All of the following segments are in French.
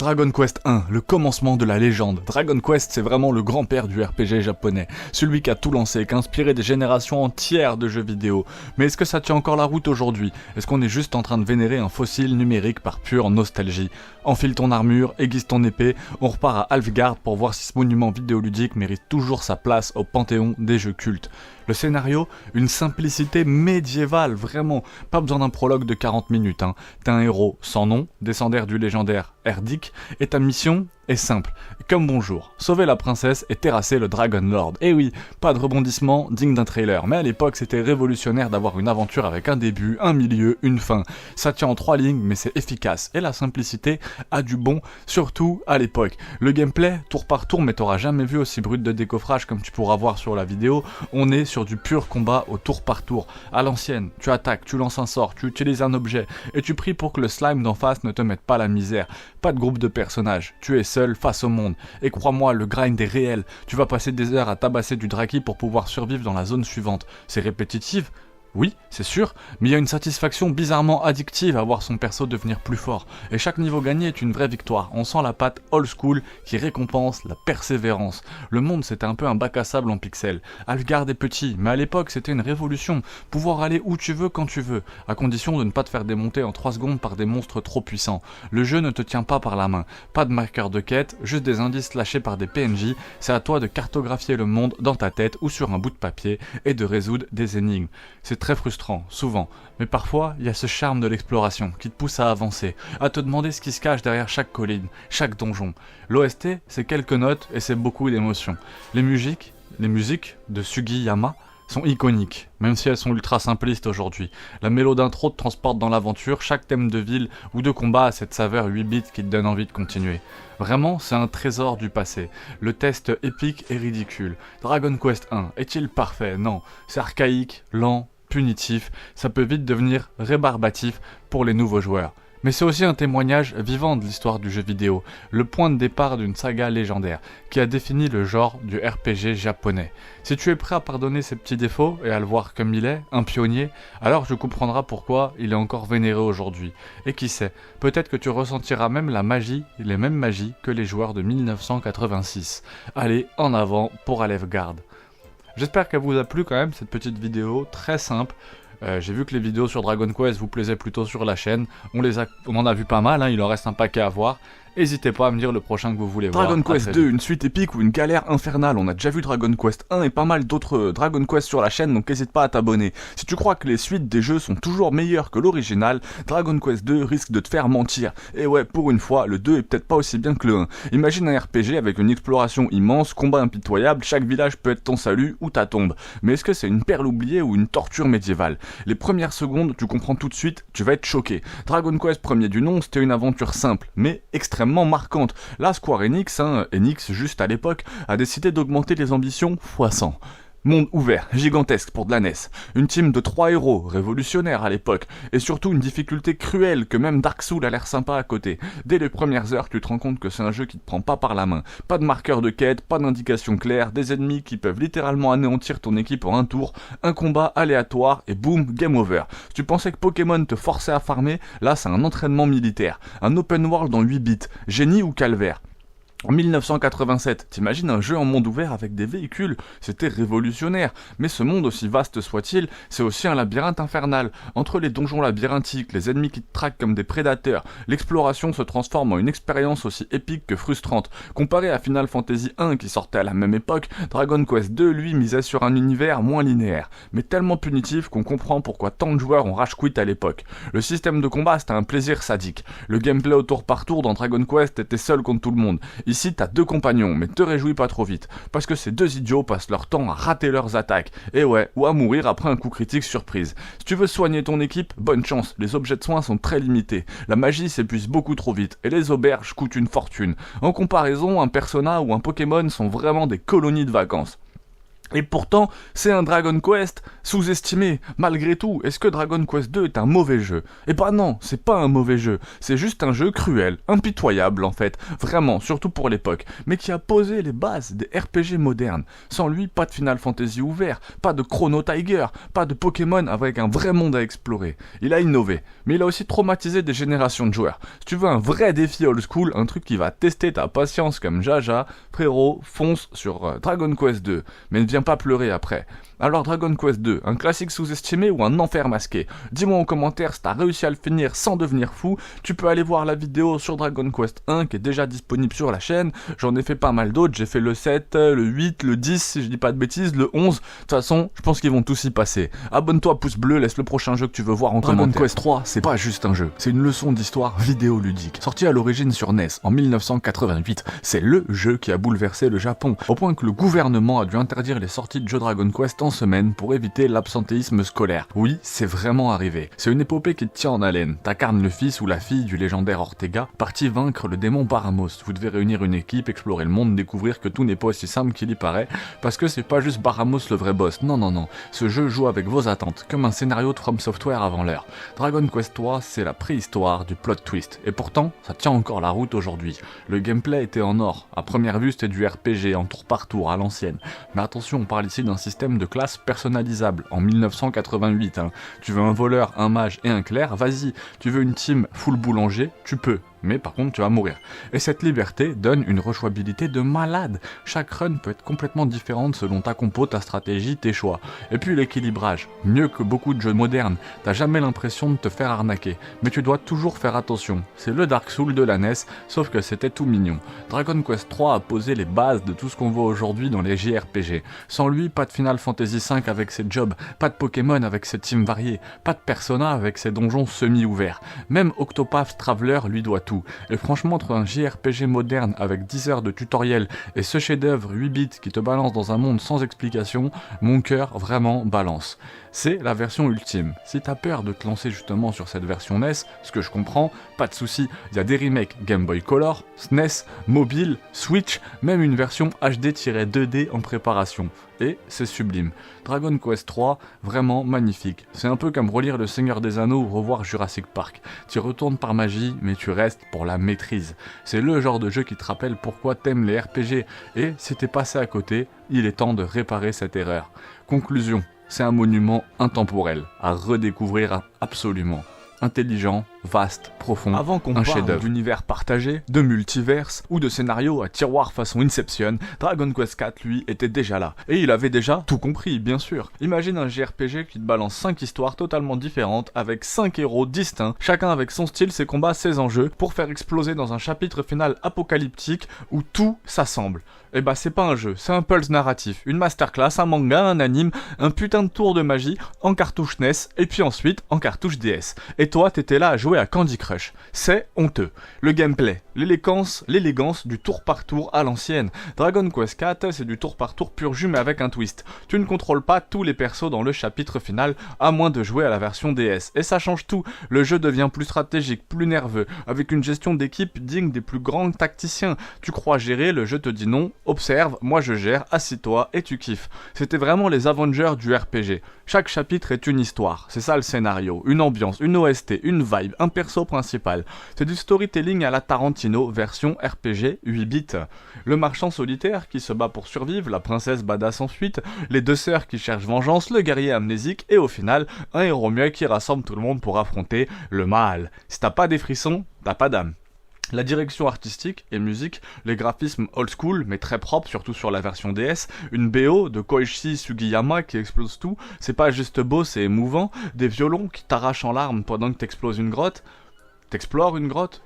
Dragon Quest 1, le commencement de la légende. Dragon Quest, c'est vraiment le grand-père du RPG japonais, celui qui a tout lancé, qui a inspiré des générations entières de jeux vidéo. Mais est-ce que ça tient encore la route aujourd'hui? Est-ce qu'on est juste en train de vénérer un fossile numérique par pure nostalgie? Enfile ton armure, aiguise ton épée, on repart à Alfgard pour voir si ce monument vidéoludique mérite toujours sa place au panthéon des jeux cultes. Le scénario, une simplicité médiévale, vraiment. Pas besoin d'un prologue de 40 minutes. T'as un héros sans nom, descendant du légendaire Erdik, et ta mission est simple. Comme bonjour, sauver la princesse et terrasser le Dragon Lord. Et oui, pas de rebondissement digne d'un trailer, mais à l'époque c'était révolutionnaire d'avoir une aventure avec un début, un milieu, une fin. Ça tient en 3 lignes, mais c'est efficace. Et la simplicité a du bon, surtout à l'époque. Le gameplay, tour par tour, mais t'auras jamais vu aussi brut de décoffrage comme tu pourras voir sur la vidéo. On est sur du pur combat au tour par tour. À l'ancienne, tu attaques, tu lances un sort, tu utilises un objet, et tu pries pour que le slime d'en face ne te mette pas la misère. Pas de groupe de personnages, tu es seul face au monde. Et crois-moi, le grind est réel. Tu vas passer des heures à tabasser du Draki pour pouvoir survivre dans la zone suivante. C'est répétitif? Oui, c'est sûr, mais il y a une satisfaction bizarrement addictive à voir son perso devenir plus fort. Et chaque niveau gagné est une vraie victoire. On sent la patte old school qui récompense la persévérance. Le monde c'était un peu un bac à sable en pixels. Alfgard est petit, mais à l'époque c'était une révolution. Pouvoir aller où tu veux quand tu veux, à condition de ne pas te faire démonter en 3 secondes par des monstres trop puissants. Le jeu ne te tient pas par la main. Pas de marqueur de quête, juste des indices lâchés par des PNJ. C'est à toi de cartographier le monde dans ta tête ou sur un bout de papier et de résoudre des énigmes. C'est très frustrant, souvent, mais parfois il y a ce charme de l'exploration qui te pousse à avancer, à te demander ce qui se cache derrière chaque colline, chaque donjon. L'OST, c'est quelques notes et c'est beaucoup d'émotions. Les musiques de Sugiyama sont iconiques, même si elles sont ultra simplistes aujourd'hui. La mélodie d'intro te transporte dans l'aventure, chaque thème de ville ou de combat a cette saveur 8 bits qui te donne envie de continuer. Vraiment, c'est un trésor du passé. Le test épique est ridicule. Dragon Quest 1 est-il parfait? Non, c'est archaïque, lent, punitif, ça peut vite devenir rébarbatif pour les nouveaux joueurs. Mais c'est aussi un témoignage vivant de l'histoire du jeu vidéo, le point de départ d'une saga légendaire, qui a défini le genre du RPG japonais. Si tu es prêt à pardonner ses petits défauts et à le voir comme il est, un pionnier, alors tu comprendras pourquoi il est encore vénéré aujourd'hui. Et qui sait, peut-être que tu ressentiras même la magie, les mêmes magies que les joueurs de 1986. Allez, en avant pour Alfgard. J'espère qu'elle vous a plu quand même, cette petite vidéo très simple. J'ai vu que les vidéos sur Dragon Quest vous plaisaient plutôt sur la chaîne. On en a vu pas mal, il en reste un paquet à voir. N'hésitez pas à me dire le prochain que vous voulez voir. Dragon Quest 2, une suite épique ou une galère infernale. On a déjà vu Dragon Quest 1 et pas mal d'autres Dragon Quest sur la chaîne, donc n'hésite pas à t'abonner. Si tu crois que les suites des jeux sont toujours meilleures que l'original, Dragon Quest 2 risque de te faire mentir. Et ouais, pour une fois, le 2 est peut-être pas aussi bien que le 1. Imagine un RPG avec une exploration immense, combat impitoyable, chaque village peut être ton salut ou ta tombe. Mais est-ce que c'est une perle oubliée ou une torture médiévale? Les premières secondes, tu comprends tout de suite, tu vas être choqué. Dragon Quest premier du nom, c'était une aventure simple, mais extrêmement marquante. Là, Square Enix, Enix juste à l'époque, a décidé d'augmenter les ambitions x100. Monde ouvert, gigantesque pour de la NES, une team de 3 héros, révolutionnaires à l'époque, et surtout une difficulté cruelle que même Dark Souls a l'air sympa à côté. Dès les premières heures, tu te rends compte que c'est un jeu qui te prend pas par la main. Pas de marqueur de quête, pas d'indication claire, des ennemis qui peuvent littéralement anéantir ton équipe en un tour, un combat aléatoire et boum, game over. Si tu pensais que Pokémon te forçait à farmer, là c'est un entraînement militaire, un open world en 8 bits, génie ou calvaire. En 1987, t'imagines un jeu en monde ouvert avec des véhicules? C'était révolutionnaire, mais ce monde aussi vaste soit-il, c'est aussi un labyrinthe infernal. Entre les donjons labyrinthiques, les ennemis qui te traquent comme des prédateurs, l'exploration se transforme en une expérience aussi épique que frustrante. Comparé à Final Fantasy 1 qui sortait à la même époque, Dragon Quest 2 lui misait sur un univers moins linéaire, mais tellement punitif qu'on comprend pourquoi tant de joueurs ont rage quit à l'époque. Le système de combat c'était un plaisir sadique. Le gameplay au tour par tour dans Dragon Quest était seul contre tout le monde. Ici, t'as 2 compagnons, mais te réjouis pas trop vite, parce que ces 2 idiots passent leur temps à rater leurs attaques, et ouais, ou à mourir après un coup critique surprise. Si tu veux soigner ton équipe, bonne chance, les objets de soins sont très limités, la magie s'épuise beaucoup trop vite, et les auberges coûtent une fortune. En comparaison, un Persona ou un Pokémon sont vraiment des colonies de vacances. Et pourtant, c'est un Dragon Quest sous-estimé, malgré tout. Est-ce que Dragon Quest 2 est un mauvais jeu? Eh ben non, c'est pas un mauvais jeu. C'est juste un jeu cruel, impitoyable en fait, vraiment, surtout pour l'époque, mais qui a posé les bases des RPG modernes. Sans lui, pas de Final Fantasy ouvert, pas de Chrono Tiger, pas de Pokémon avec un vrai monde à explorer. Il a innové, mais il a aussi traumatisé des générations de joueurs. Si tu veux un vrai défi old school, un truc qui va tester ta patience comme Jaja, frérot, fonce sur Dragon Quest 2. Mais ne viens pas pleurer après. Alors Dragon Quest 2, un classique sous-estimé ou un enfer masqué? Dis-moi en commentaire si t'as réussi à le finir sans devenir fou. Tu peux aller voir la vidéo sur Dragon Quest 1 qui est déjà disponible sur la chaîne. J'en ai fait pas mal d'autres, j'ai fait le 7, le 8, le 10 si je dis pas de bêtises, le 11. De toute façon, je pense qu'ils vont tous y passer. Abonne-toi, pouce bleu, laisse le prochain jeu que tu veux voir en commentaire. Dragon Quest 3, c'est pas juste un jeu, c'est une leçon d'histoire vidéoludique. Sorti à l'origine sur NES en 1988, c'est le jeu qui a bouleversé le Japon, au point que le gouvernement a dû interdire les sorties de jeux Dragon Quest en semaine pour éviter l'absentéisme scolaire. Oui, c'est vraiment arrivé. C'est une épopée qui te tient en haleine. T'incarnes le fils ou la fille du légendaire Ortega, parti vaincre le démon Baramos. Vous devez réunir une équipe, explorer le monde, découvrir que tout n'est pas aussi simple qu'il y paraît, parce que c'est pas juste Baramos le vrai boss. Non, non, non. Ce jeu joue avec vos attentes, comme un scénario de From Software avant l'heure. Dragon Quest 3, c'est la préhistoire du plot twist. Et pourtant, ça tient encore la route aujourd'hui. Le gameplay était en or. À première vue, c'était du RPG, en tour par tour, à l'ancienne. Mais attention, on parle ici d'un système de classe personnalisable, en 1988. Tu veux un voleur, un mage et un clerc, vas-y. Tu veux une team full boulanger, tu peux. Mais par contre tu vas mourir. Et cette liberté donne une rejouabilité de malade. Chaque run peut être complètement différente selon ta compo, ta stratégie, tes choix. Et puis l'équilibrage, mieux que beaucoup de jeux modernes, t'as jamais l'impression de te faire arnaquer. Mais tu dois toujours faire attention. C'est le Dark Souls de la NES, sauf que c'était tout mignon. Dragon Quest 3 a posé les bases de tout ce qu'on voit aujourd'hui dans les JRPG. Sans lui, pas de Final Fantasy V avec ses jobs, pas de Pokémon avec ses teams variés, pas de Persona avec ses donjons semi-ouverts. Même Octopath Traveler lui doit tout. Et franchement, entre un JRPG moderne avec 10 heures de tutoriel et ce chef-d'œuvre 8 bits qui te balance dans un monde sans explication, mon cœur vraiment balance. C'est la version ultime. Si t'as peur de te lancer justement sur cette version NES, ce que je comprends, pas de souci, il y a des remakes Game Boy Color, SNES, mobile, Switch, même une version HD-2D en préparation. Et c'est sublime. Dragon Quest 3, vraiment magnifique. C'est un peu comme relire Le Seigneur des Anneaux ou revoir Jurassic Park. Tu retournes par magie, mais tu restes pour la maîtrise. C'est le genre de jeu qui te rappelle pourquoi t'aimes les RPG, et si t'es passé à côté, il est temps de réparer cette erreur. Conclusion, c'est un monument intemporel, à redécouvrir absolument. Intelligent, vaste, profond, avant qu'on parle d'univers partagé, de multiverse ou de scénario à tiroir façon Inception, Dragon Quest 4 lui était déjà là. Et il avait déjà tout compris, bien sûr. Imagine un JRPG qui te balance 5 histoires totalement différentes avec 5 héros distincts, chacun avec son style, ses combats, ses enjeux, pour faire exploser dans un chapitre final apocalyptique où tout s'assemble. Et bah c'est pas un jeu, c'est un pulse narratif, une masterclass, un manga, un anime, un putain de tour de magie en cartouche NES et puis ensuite en cartouche DS. Et toi t'étais là à jouer à Candy Crush. C'est honteux. Le gameplay, l'élégance du tour par tour à l'ancienne. Dragon Quest 4 c'est du tour par tour pur jus mais avec un twist. Tu ne contrôles pas tous les persos dans le chapitre final à moins de jouer à la version DS. Et ça change tout. Le jeu devient plus stratégique, plus nerveux, avec une gestion d'équipe digne des plus grands tacticiens. Tu crois gérer, le jeu te dit non. Observe, moi je gère, assis-toi et tu kiffes. C'était vraiment les Avengers du RPG. Chaque chapitre est une histoire, c'est ça le scénario, une ambiance, une OST, une vibe, un perso principal. C'est du storytelling à la Tarantino, version RPG 8 bits. Le marchand solitaire qui se bat pour survivre, la princesse badass en fuite, les deux sœurs qui cherchent vengeance, le guerrier amnésique et au final, un héros muet qui rassemble tout le monde pour affronter le mal. Si t'as pas des frissons, t'as pas d'âme. La direction artistique et musique, les graphismes old school mais très propres, surtout sur la version DS, une BO de Koichi Sugiyama qui explose tout, c'est pas juste beau, c'est émouvant, des violons qui t'arrachent en larmes pendant que t'explores une grotte,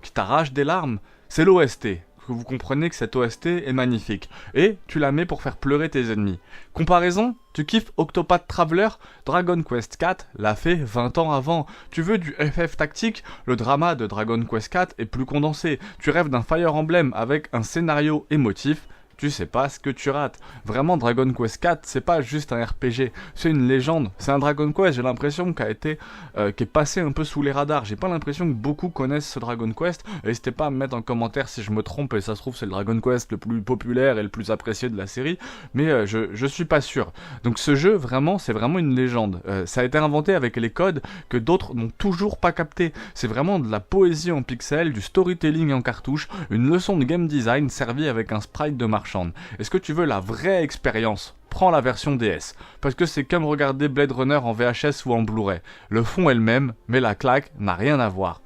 qui t'arrache des larmes, c'est l'OST. Que vous comprenez que cette OST est magnifique. Et tu la mets pour faire pleurer tes ennemis. Comparaison, tu kiffes Octopath Traveler? Dragon Quest 4 l'a fait 20 ans avant. Tu veux du FF tactique? Le drama de Dragon Quest 4 est plus condensé. Tu rêves d'un Fire Emblem avec un scénario émotif? tu sais pas ce que tu rates. Vraiment, Dragon Quest 4, c'est pas juste un RPG, c'est une légende. C'est un Dragon Quest, j'ai l'impression qui est passé un peu sous les radars. J'ai pas l'impression que beaucoup connaissent ce Dragon Quest. N'hésitez pas à me mettre en commentaire si je me trompe, et ça se trouve c'est le Dragon Quest le plus populaire et le plus apprécié de la série, mais je suis pas sûr. Donc ce jeu, vraiment, c'est vraiment une légende. Ça a été inventé avec les codes que d'autres n'ont toujours pas capté. C'est vraiment de la poésie en pixels, du storytelling en cartouche, une leçon de game design servie avec un sprite de marchande. Est-ce que tu veux la vraie expérience ? Prends la version DS, parce que c'est comme regarder Blade Runner en VHS ou en Blu-ray. Le fond est le même, mais la claque n'a rien à voir.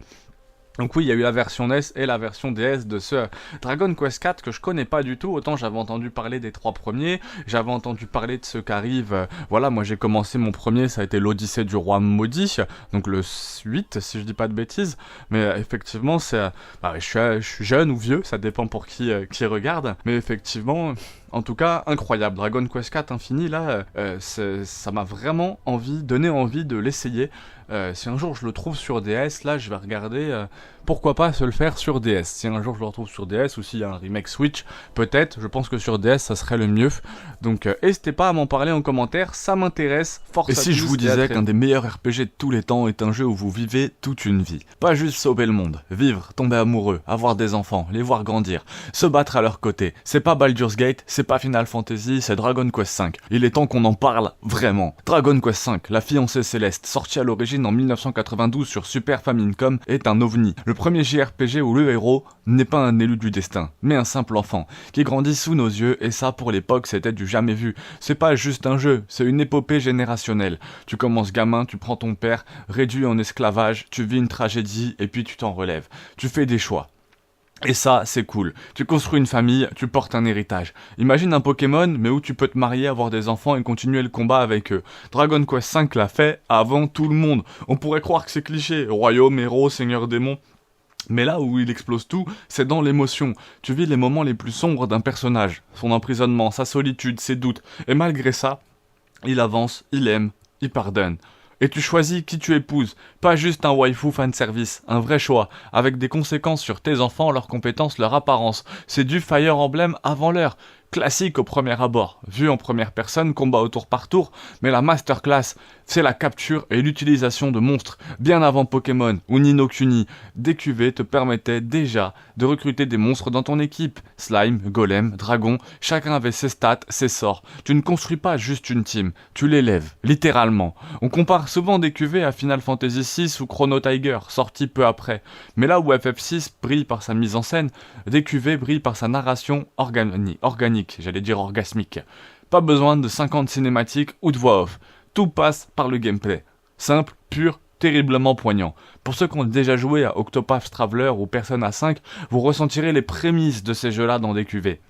Donc oui, il y a eu la version NES et la version DS de ce Dragon Quest 4 que je connais pas du tout. Autant j'avais entendu parler des 3 premiers, j'avais entendu parler de ceux qui arrivent. Voilà, moi j'ai commencé mon premier, ça a été l'Odyssée du Roi Maudit, donc le 8 si je dis pas de bêtises. Mais effectivement, je suis jeune ou vieux, ça dépend pour qui regarde. Mais effectivement, en tout cas, incroyable. Dragon Quest 4 Infini, là, ça m'a vraiment donné envie de l'essayer. Si un jour je le trouve sur DS, là je vais regarder pourquoi pas se le faire sur DS. Si un jour je le retrouve sur DS ou s'il y a un remake Switch, peut-être, je pense que sur DS ça serait le mieux. Donc n'hésitez pas à m'en parler en commentaire, ça m'intéresse. Force à tous. Et si je vous disais qu'un des meilleurs RPG de tous les temps est un jeu où vous vivez toute une vie. Pas juste sauver le monde, vivre, tomber amoureux, avoir des enfants, les voir grandir, se battre à leur côté. C'est pas Baldur's Gate, c'est pas Final Fantasy, c'est Dragon Quest V. Il est temps qu'on en parle vraiment. Dragon Quest V, la fiancée céleste, sortie à l'origine en 1992 sur Super Famicom, est un ovni. Le premier JRPG où le héros n'est pas un élu du destin, mais un simple enfant, qui grandit sous nos yeux, et ça pour l'époque c'était du jamais vu. C'est pas juste un jeu, c'est une épopée générationnelle. Tu commences gamin, tu prends ton père, réduit en esclavage, tu vis une tragédie, et puis tu t'en relèves. Tu fais des choix. Et ça, c'est cool. Tu construis une famille, tu portes un héritage. Imagine un Pokémon, mais où tu peux te marier, avoir des enfants et continuer le combat avec eux. Dragon Quest V l'a fait avant tout le monde. On pourrait croire que c'est cliché. Royaume, héros, seigneur démon. Mais là où il explose tout, c'est dans l'émotion. Tu vis les moments les plus sombres d'un personnage. Son emprisonnement, sa solitude, ses doutes. Et malgré ça, il avance, il aime, il pardonne. Et tu choisis qui tu épouses, pas juste un waifu fanservice, un vrai choix, avec des conséquences sur tes enfants, leurs compétences, leur apparence. C'est du Fire Emblem avant l'heure. Classique au premier abord, vu en première personne, combat au tour par tour, mais la masterclass, c'est la capture et l'utilisation de monstres. Bien avant Pokémon ou Ni no Kuni, DQV te permettait déjà de recruter des monstres dans ton équipe. Slime, Golem, Dragon, chacun avait ses stats, ses sorts. Tu ne construis pas juste une team, tu l'élèves, littéralement. On compare souvent DQV à Final Fantasy VI ou Chrono Tiger, sorti peu après. Mais là où FF6 brille par sa mise en scène, DQV brille par sa narration organique. J'allais dire orgasmique. Pas besoin de 50 cinématiques ou de voix off. Tout passe par le gameplay. Simple, pur, terriblement poignant. Pour ceux qui ont déjà joué à Octopath Traveler ou Persona 5, vous ressentirez les prémices de ces jeux-là dans DQV.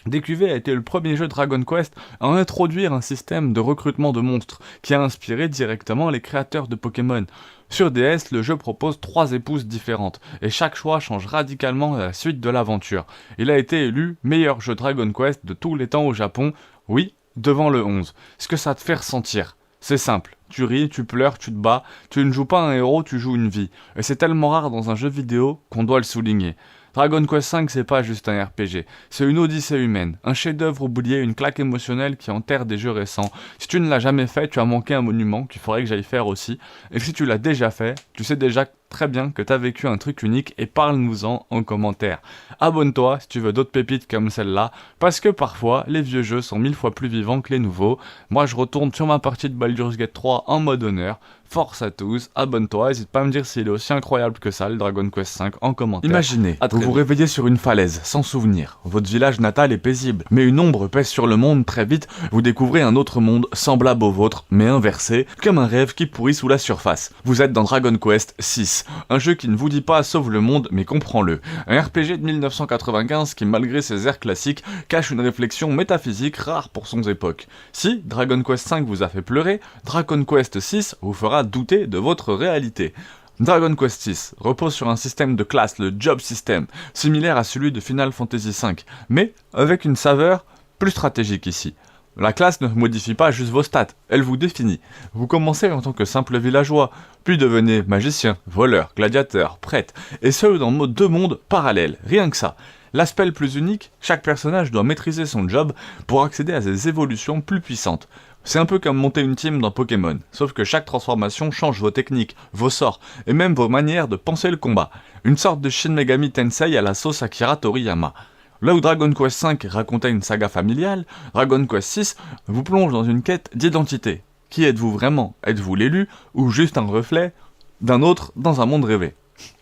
DQV a été le premier jeu Dragon Quest à introduire un système de recrutement de monstres qui a inspiré directement les créateurs de Pokémon. Sur DS, le jeu propose 3 épouses différentes, et chaque choix change radicalement la suite de l'aventure. Il a été élu meilleur jeu Dragon Quest de tous les temps au Japon, oui, devant le 11. Ce que ça te fait ressentir, c'est simple. Tu ris, tu pleures, tu te bats, tu ne joues pas un héros, tu joues une vie. Et c'est tellement rare dans un jeu vidéo qu'on doit le souligner. Dragon Quest V, c'est pas juste un RPG, c'est une odyssée humaine, un chef-d'œuvre oublié, une claque émotionnelle qui enterre des jeux récents. Si tu ne l'as jamais fait, tu as manqué un monument qu'il faudrait que j'aille faire aussi. Et si tu l'as déjà fait, tu sais déjà très bien que t'as vécu un truc unique et parle-nous-en en commentaire. Abonne-toi si tu veux d'autres pépites comme celle-là, parce que parfois, les vieux jeux sont 1000 fois plus vivants que les nouveaux. Moi, je retourne sur ma partie de Baldur's Gate 3 en mode honneur. Force à tous, abonne-toi, n'hésite pas à me dire s'il est aussi incroyable que ça, le Dragon Quest V, en commentaire. Imaginez, vous vous réveillez sur une falaise, sans souvenir. Votre village natal est paisible, mais une ombre pèse sur le monde très vite, vous découvrez un autre monde, semblable au vôtre, mais inversé, comme un rêve qui pourrit sous la surface. Vous êtes dans Dragon Quest VI, un jeu qui ne vous dit pas sauve le monde, mais comprends-le. Un RPG de 1995 qui, malgré ses airs classiques, cache une réflexion métaphysique rare pour son époque. Si Dragon Quest V vous a fait pleurer, Dragon Quest VI vous fera douter de votre réalité. Dragon Quest VI repose sur un système de classe, le Job System, similaire à celui de Final Fantasy V, mais avec une saveur plus stratégique ici. La classe ne modifie pas juste vos stats, elle vous définit. Vous commencez en tant que simple villageois, puis devenez magicien, voleur, gladiateur, prêtre, et ce dans deux mondes parallèles, rien que ça. L'aspect le plus unique, chaque personnage doit maîtriser son job pour accéder à des évolutions plus puissantes. C'est un peu comme monter une team dans Pokémon, sauf que chaque transformation change vos techniques, vos sorts, et même vos manières de penser le combat. Une sorte de Shin Megami Tensei à la sauce Akira Toriyama. Là où Dragon Quest V racontait une saga familiale, Dragon Quest VI vous plonge dans une quête d'identité. Qui êtes-vous vraiment? Êtes-vous l'élu, ou juste un reflet d'un autre dans un monde rêvé?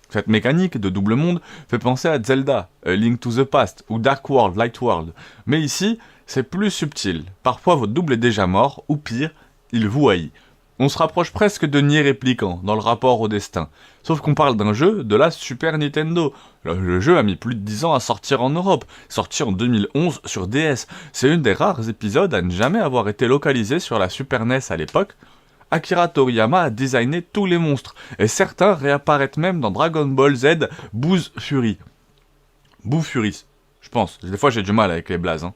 Cette mécanique de double monde fait penser à Zelda, A Link to the Past ou Dark World, Light World. Mais ici, c'est plus subtil. Parfois votre double est déjà mort, ou pire, il vous haït. On se rapproche presque de Nier Replicant dans le rapport au destin. Sauf qu'on parle d'un jeu de la Super Nintendo. Le jeu a mis plus de 10 ans à sortir en Europe, sorti en 2011 sur DS. C'est une des rares épisodes à ne jamais avoir été localisé sur la Super NES à l'époque. Akira Toriyama a designé tous les monstres, et certains réapparaissent même dans Dragon Ball Z Boo Fury. Boo Fury, je pense. Des fois j'ai du mal avec les blazes.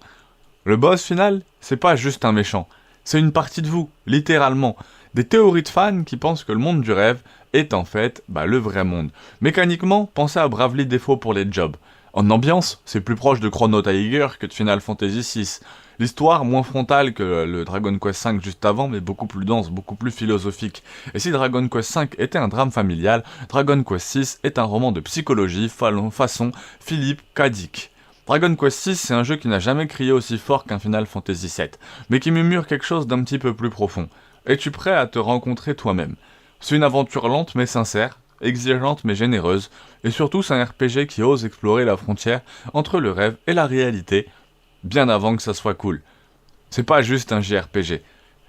Le boss final, c'est pas juste un méchant. C'est une partie de vous, littéralement. Des théories de fans qui pensent que le monde du rêve est en fait le vrai monde. Mécaniquement, pensez à Bravely Default pour les jobs. En ambiance, c'est plus proche de Chrono Trigger que de Final Fantasy VI. L'histoire, moins frontale que le Dragon Quest V juste avant, mais beaucoup plus dense, beaucoup plus philosophique. Et si Dragon Quest V était un drame familial, Dragon Quest VI est un roman de psychologie façon Philippe K. Dick. Dragon Quest VI, c'est un jeu qui n'a jamais crié aussi fort qu'un Final Fantasy VII, mais qui murmure quelque chose d'un petit peu plus profond. Es-tu prêt à te rencontrer toi-même? C'est une aventure lente mais sincère, exigeante mais généreuse, et surtout c'est un RPG qui ose explorer la frontière entre le rêve et la réalité, bien avant que ça soit cool. C'est pas juste un JRPG.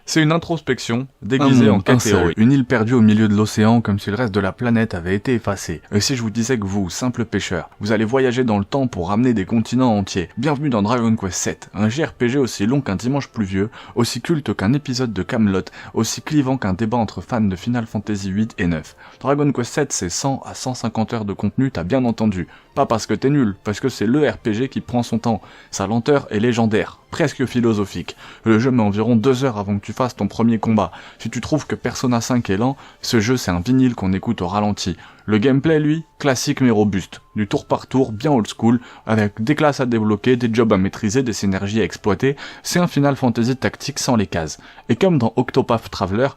C'est une introspection déguisée en quête héroïque. Une île perdue au milieu de l'océan comme si le reste de la planète avait été effacé. Et si je vous disais que vous, simple pêcheur, vous allez voyager dans le temps pour ramener des continents entiers? Bienvenue dans Dragon Quest VII, un JRPG aussi long qu'un dimanche pluvieux, aussi culte qu'un épisode de Camelot, aussi clivant qu'un débat entre fans de Final Fantasy VIII et IX. Dragon Quest VII, c'est 100 à 150 heures de contenu, t'as bien entendu. Pas parce que t'es nul, parce que c'est le RPG qui prend son temps. Sa lenteur est légendaire, presque philosophique. Le jeu met environ 2 heures avant que tu fasses ton premier combat. Si tu trouves que Persona 5 est lent, ce jeu c'est un vinyle qu'on écoute au ralenti. Le gameplay, lui, classique mais robuste. Du tour par tour, bien old school, avec des classes à débloquer, des jobs à maîtriser, des synergies à exploiter. C'est un Final Fantasy tactique sans les cases. Et comme dans Octopath Traveler,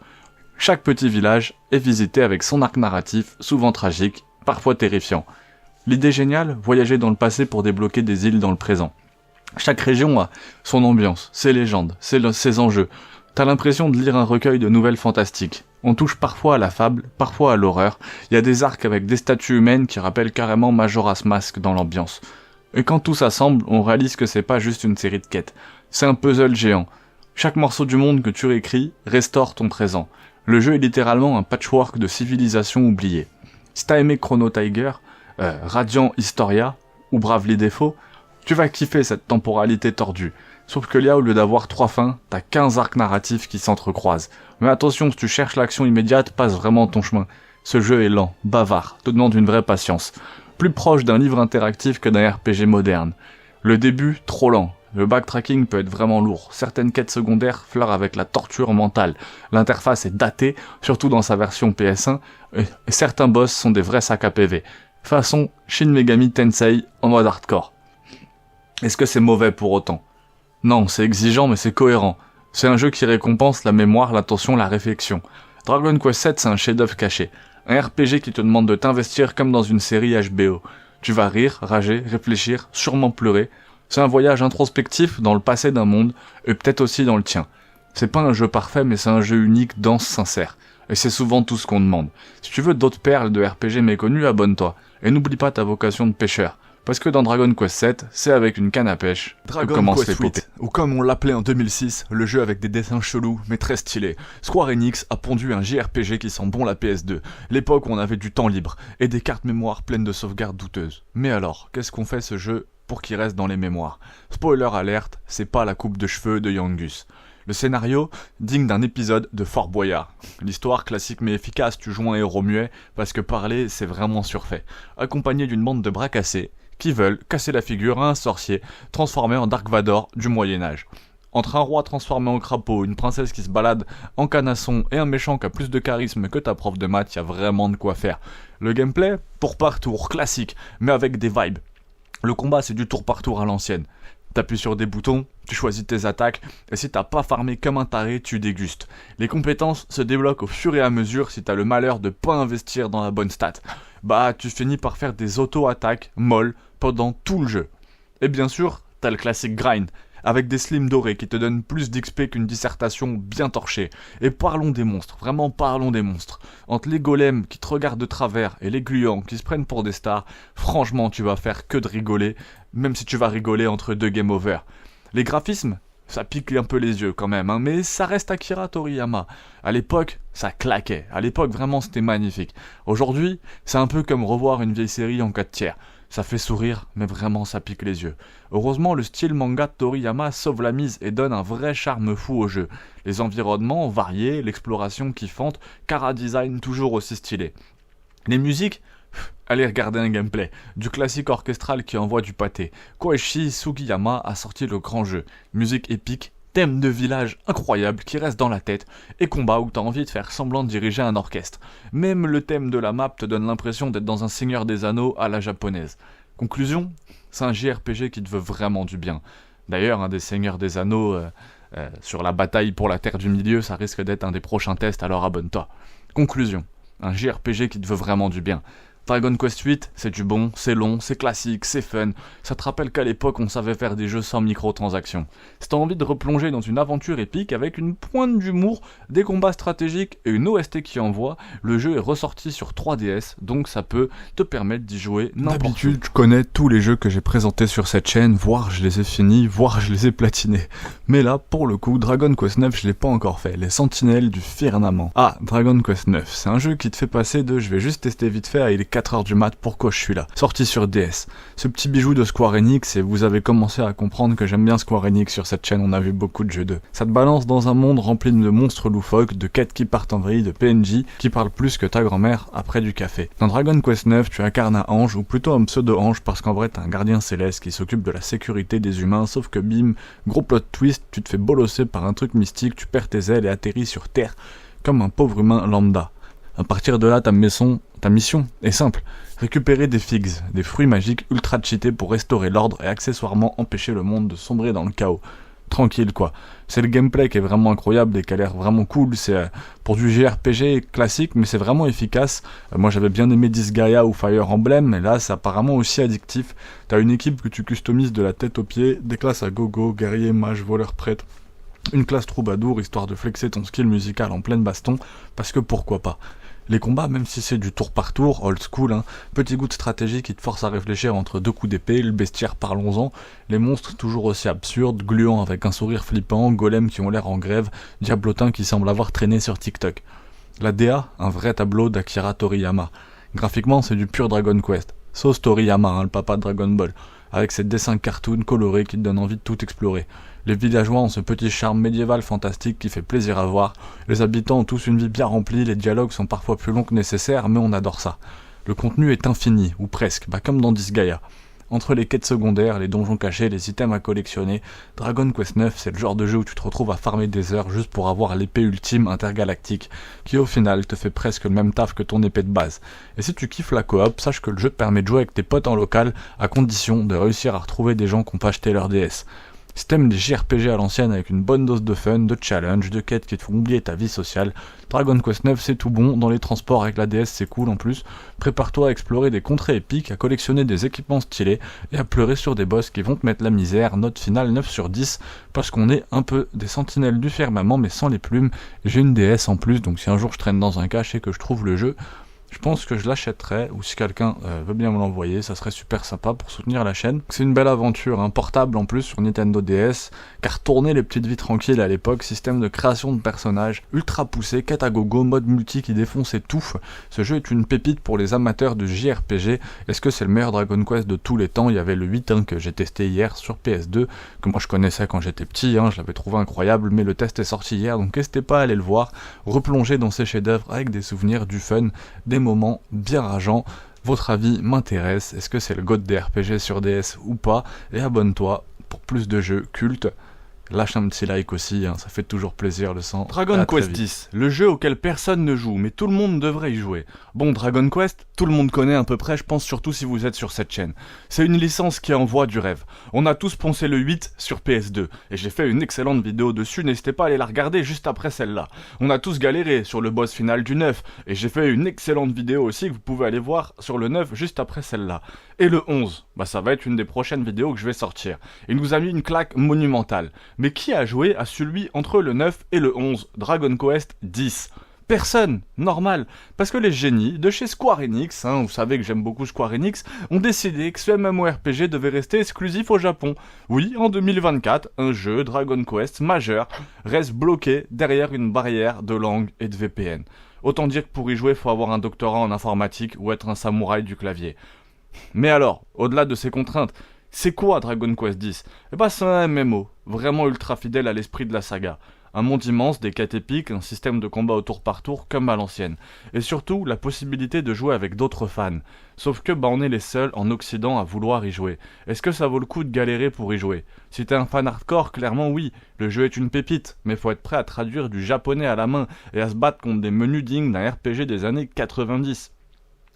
chaque petit village est visité avec son arc narratif, souvent tragique, parfois terrifiant. L'idée géniale, voyager dans le passé pour débloquer des îles dans le présent. Chaque région a son ambiance, ses légendes, ses enjeux. T'as l'impression de lire un recueil de nouvelles fantastiques. On touche parfois à la fable, parfois à l'horreur. Il y a des arcs avec des statues humaines qui rappellent carrément Majora's Mask dans l'ambiance. Et quand tout s'assemble, on réalise que c'est pas juste une série de quêtes. C'est un puzzle géant. Chaque morceau du monde que tu réécris restaure ton présent. Le jeu est littéralement un patchwork de civilisations oubliées. Si t'as aimé Chrono Trigger, Radiant Historia ou Bravely Default, tu vas kiffer cette temporalité tordue. Sauf que là, au lieu d'avoir 3 fins, t'as 15 arcs narratifs qui s'entrecroisent. Mais attention, si tu cherches l'action immédiate, passe vraiment ton chemin. Ce jeu est lent, bavard, te demande une vraie patience. Plus proche d'un livre interactif que d'un RPG moderne. Le début, trop lent. Le backtracking peut être vraiment lourd. Certaines quêtes secondaires fleurent avec la torture mentale. L'interface est datée, surtout dans sa version PS1, et certains boss sont des vrais sacs à PV. Façon Shin Megami Tensei en mode hardcore. Est-ce que c'est mauvais pour autant? Non, c'est exigeant mais c'est cohérent. C'est un jeu qui récompense la mémoire, l'attention, la réflexion. Dragon Quest VII, c'est un chef-d'œuvre caché. Un RPG qui te demande de t'investir comme dans une série HBO. Tu vas rire, rager, réfléchir, sûrement pleurer. C'est un voyage introspectif dans le passé d'un monde, et peut-être aussi dans le tien. C'est pas un jeu parfait, mais c'est un jeu unique, dense, sincère. Et c'est souvent tout ce qu'on demande. Si tu veux d'autres perles de RPG méconnues, abonne-toi. Et n'oublie pas ta vocation de pêcheur. Parce que dans Dragon Quest VII, c'est avec une canne à pêche que commencent les potes. Ou comme on l'appelait en 2006, le jeu avec des dessins chelous mais très stylés. Square Enix a pondu un JRPG qui sent bon la PS2, l'époque où on avait du temps libre, et des cartes mémoire pleines de sauvegardes douteuses. Mais alors, qu'est-ce qu'on fait ce jeu pour qu'il reste dans les mémoires? Spoiler alerte, c'est pas la coupe de cheveux de Yangus. Le scénario, digne d'un épisode de Fort Boyard. L'histoire classique mais efficace, tu joues un héros muet, parce que parler c'est vraiment surfait. Accompagné d'une bande de bras cassés, qui veulent casser la figure à un sorcier transformé en Dark Vador du Moyen-Âge. Entre un roi transformé en crapaud, une princesse qui se balade en canasson et un méchant qui a plus de charisme que ta prof de maths, y a vraiment de quoi faire. Le gameplay, tour par tour, classique, mais avec des vibes. Le combat, c'est du tour par tour à l'ancienne. T'appuies sur des boutons, tu choisis tes attaques, et si t'as pas farmé comme un taré, tu dégustes. Les compétences se débloquent au fur et à mesure si t'as le malheur de pas investir dans la bonne stat. Bah, tu finis par faire des auto-attaques molles pendant tout le jeu. Et bien sûr, t'as le classique grind, avec des slims dorés qui te donnent plus d'XP qu'une dissertation bien torchée. Et parlons des monstres, vraiment parlons des monstres. Entre les golems qui te regardent de travers et les gluants qui se prennent pour des stars, franchement tu vas faire que de rigoler, même si tu vas rigoler entre deux game over. Les graphismes, ça pique un peu les yeux quand même, hein, mais ça reste Akira Toriyama. À l'époque, ça claquait. À l'époque, vraiment, c'était magnifique. Aujourd'hui, c'est un peu comme revoir une vieille série en 4/3. Ça fait sourire, mais vraiment ça pique les yeux. Heureusement, le style manga de Toriyama sauve la mise et donne un vrai charme fou au jeu. Les environnements variés, l'exploration kiffante, chara-design toujours aussi stylé. Les musiques, allez regarder un gameplay, du classique orchestral qui envoie du pâté. Koichi Sugiyama a sorti le grand jeu. Musique épique, thème de village incroyable qui reste dans la tête, et combat où t'as envie de faire semblant de diriger un orchestre. Même le thème de la map te donne l'impression d'être dans un Seigneur des Anneaux à la japonaise. Conclusion, c'est un JRPG qui te veut vraiment du bien. D'ailleurs, un des Seigneurs des Anneaux sur la bataille pour la Terre du Milieu, ça risque d'être un des prochains tests, alors abonne-toi. Conclusion, un JRPG qui te veut vraiment du bien. Dragon Quest VIII, c'est du bon, c'est long, c'est classique, c'est fun. Ça te rappelle qu'à l'époque, on savait faire des jeux sans microtransactions. Si t'as envie de replonger dans une aventure épique avec une pointe d'humour, des combats stratégiques et une OST qui envoie, le jeu est ressorti sur 3DS, donc ça peut te permettre d'y jouer n'importe où. D'habitude, je connais tous les jeux que j'ai présentés sur cette chaîne, voire je les ai finis, voire je les ai platinés. Mais là, pour le coup, Dragon Quest 9, je l'ai pas encore fait. Les Sentinelles du Firmament. Ah, Dragon Quest 9, c'est un jeu qui te fait passer de je vais juste tester vite fait à il est 4h du mat, pourquoi je suis là. Sorti sur DS. Ce petit bijou de Square Enix, et vous avez commencé à comprendre que j'aime bien Square Enix sur cette chaîne, on a vu beaucoup de jeux d'eux. Ça te balance dans un monde rempli de monstres loufoques, de quêtes qui partent en vrille, de PNJ qui parlent plus que ta grand-mère après du café. Dans Dragon Quest 9, tu incarnes un ange, ou plutôt un pseudo-ange, parce qu'en vrai t'es un gardien céleste qui s'occupe de la sécurité des humains, sauf que bim, gros plot twist, tu te fais bolosser par un truc mystique, tu perds tes ailes et atterris sur Terre, comme un pauvre humain lambda. À partir de là, ta mission est simple. Récupérer des figs, des fruits magiques ultra cheatés pour restaurer l'ordre et accessoirement empêcher le monde de sombrer dans le chaos. Tranquille quoi. C'est le gameplay qui est vraiment incroyable et qui a l'air vraiment cool. C'est pour du JRPG classique, mais c'est vraiment efficace. Moi j'avais bien aimé Disgaea ou Fire Emblem, mais là c'est apparemment aussi addictif. T'as une équipe que tu customises de la tête aux pieds, des classes à gogo, guerrier, mage, voleur, prêtre. Une classe troubadour, histoire de flexer ton skill musical en pleine baston, parce que pourquoi pas. Les combats, même si c'est du tour par tour, old school, hein, petit goût de stratégie qui te force à réfléchir entre deux coups d'épée, le bestiaire parlons-en, les monstres toujours aussi absurdes, gluants avec un sourire flippant, golems qui ont l'air en grève, diablotins qui semblent avoir traîné sur TikTok. La DA, un vrai tableau d'Akira Toriyama. Graphiquement, c'est du pur Dragon Quest. Sauce Toriyama, hein, le papa de Dragon Ball, avec ses dessins cartoon colorés qui te donnent envie de tout explorer. Les villageois ont ce petit charme médiéval fantastique qui fait plaisir à voir. Les habitants ont tous une vie bien remplie, les dialogues sont parfois plus longs que nécessaire, mais on adore ça. Le contenu est infini, ou presque, comme dans Disgaea. Entre les quêtes secondaires, les donjons cachés, les items à collectionner, Dragon Quest 9, c'est le genre de jeu où tu te retrouves à farmer des heures juste pour avoir l'épée ultime intergalactique, qui au final te fait presque le même taf que ton épée de base. Et si tu kiffes la coop, sache que le jeu te permet de jouer avec tes potes en local, à condition de réussir à retrouver des gens qui n'ont pas acheté leur DS. Si t'aimes des JRPG à l'ancienne avec une bonne dose de fun, de challenge, de quêtes qui te font oublier ta vie sociale, Dragon Quest 9 c'est tout bon, dans les transports avec la DS c'est cool en plus, prépare-toi à explorer des contrées épiques, à collectionner des équipements stylés et à pleurer sur des boss qui vont te mettre la misère, note finale 9 sur 10, parce qu'on est un peu des sentinelles du firmament mais sans les plumes, j'ai une DS en plus donc si un jour je traîne dans un cache et que je trouve le jeu, je pense que je l'achèterais, ou si quelqu'un veut bien me l'envoyer, ça serait super sympa pour soutenir la chaîne. C'est une belle aventure, hein, portable en plus sur Nintendo DS, car tourner les petites vies tranquilles à l'époque, système de création de personnages, ultra poussé, quête à gogo, mode multi qui défonce et touffe. Ce jeu est une pépite pour les amateurs de JRPG. Est-ce que c'est le meilleur Dragon Quest de tous les temps? Il y avait le 8 hein, que j'ai testé hier sur PS2, que moi je connaissais quand j'étais petit, hein, je l'avais trouvé incroyable, mais le test est sorti hier, donc n'hésitez pas à aller le voir, replonger dans ces chefs-d'œuvre avec des souvenirs, du fun, des moments bien rageants. Votre avis m'intéresse, est-ce que c'est le GOAT des RPG sur DS ou pas? Et abonne-toi pour plus de jeux cultes. Lâche un petit like aussi, hein, ça fait toujours plaisir le sang. Dragon Quest X, le jeu auquel personne ne joue, mais tout le monde devrait y jouer. Bon, Dragon Quest, tout le monde connaît à peu près, je pense surtout si vous êtes sur cette chaîne. C'est une licence qui envoie du rêve. On a tous poncé le 8 sur PS2, et j'ai fait une excellente vidéo dessus, n'hésitez pas à aller la regarder juste après celle-là. On a tous galéré sur le boss final du 9, et j'ai fait une excellente vidéo aussi que vous pouvez aller voir sur le 9 juste après celle-là. Et le 11, bah ça va être une des prochaines vidéos que je vais sortir. Il nous a mis une claque monumentale. Mais qui a joué à celui entre le 9 et le 11, Dragon Quest X? Personne, normal, parce que les génies de chez Square Enix, vous savez que j'aime beaucoup Square Enix, ont décidé que ce MMORPG devait rester exclusif au Japon. Oui, en 2024, un jeu Dragon Quest majeur reste bloqué derrière une barrière de langue et de VPN. Autant dire que pour y jouer, faut avoir un doctorat en informatique ou être un samouraï du clavier. Mais alors, au-delà de ces contraintes, c'est quoi Dragon Quest X? Eh ben c'est un MMO, vraiment ultra fidèle à l'esprit de la saga. Un monde immense, des quêtes épiques, un système de combat au tour par tour comme à l'ancienne. Et surtout, la possibilité de jouer avec d'autres fans. Sauf que on est les seuls en Occident à vouloir y jouer. Est-ce que ça vaut le coup de galérer pour y jouer? Si t'es un fan hardcore, clairement oui, le jeu est une pépite, mais faut être prêt à traduire du japonais à la main et à se battre contre des menus dignes d'un RPG des années 90.